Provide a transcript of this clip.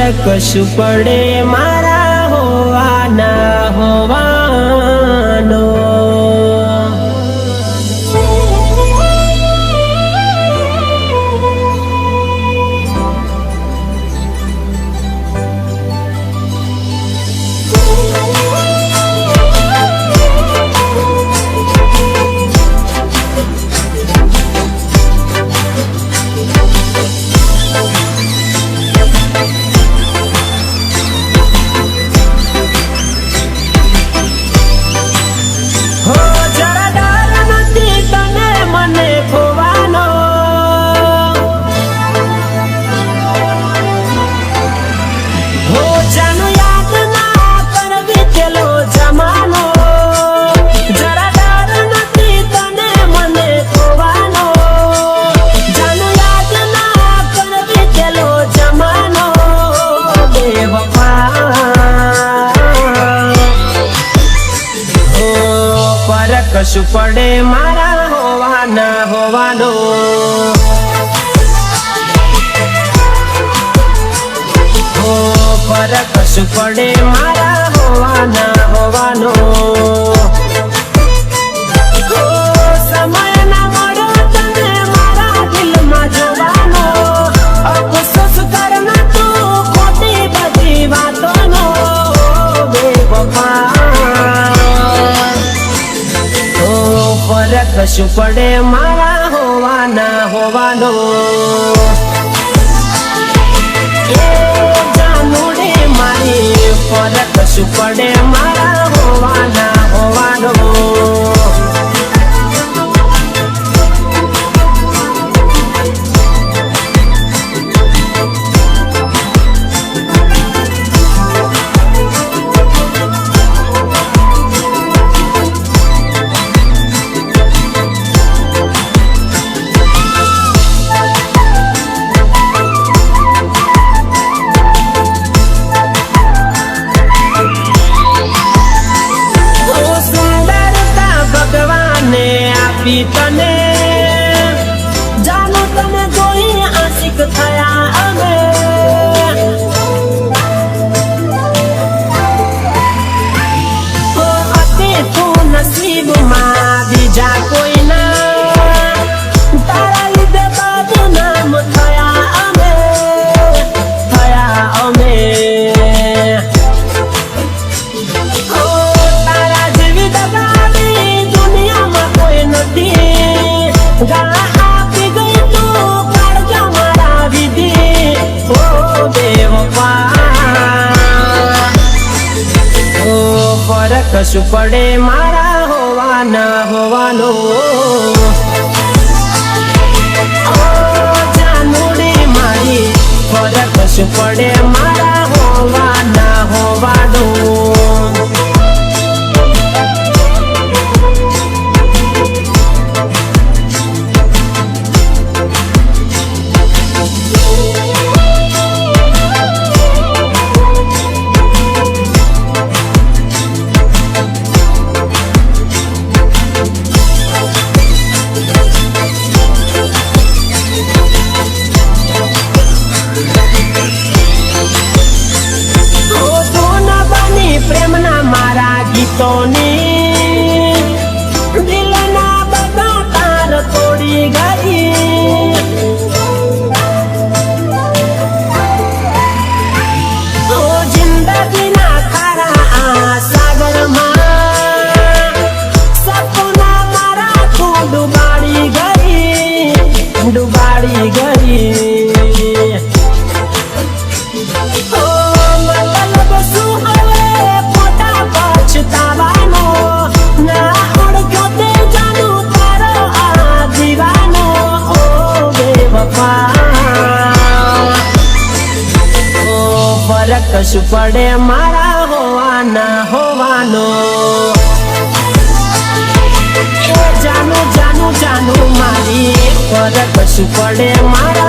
फरक शू पड़े मारा होवाना होवानो। कशु पड़े मारा होवाना होवानो। हो फरक कशु पड़े मारा होवाना होवानो। हो समय ना मळो तने मारा दिल में जोवानो। अफसोस करना तू खोटी बधी वातोनो बेवफा। फरक कशु पड़े मारा होवाना होवानो। जानूडे मारी फरक कशु पड़े मारा होवाना होवानो। तने जानू तने जोई आशिक थया अमे। तो अते तू नसीब मां बीजा कोई ना तारा लिदे बाजू नाम थया अमे थया अमे। फरक कशु पड़े मारा होवाना होवानो। जानूडे मारी फरक कशु पड़े मारा होवाना होवानो। दिलना बदा तार तोड़ी गई। ओ जिंदगी ना तारा सागर मां सपना मारा तू डुबाड़ी गई डुबाड़ी गई। फरक कशु पड़े मारा होवाना होवानो। जानू जानू जानू मारी फरक कशु पड़े मारा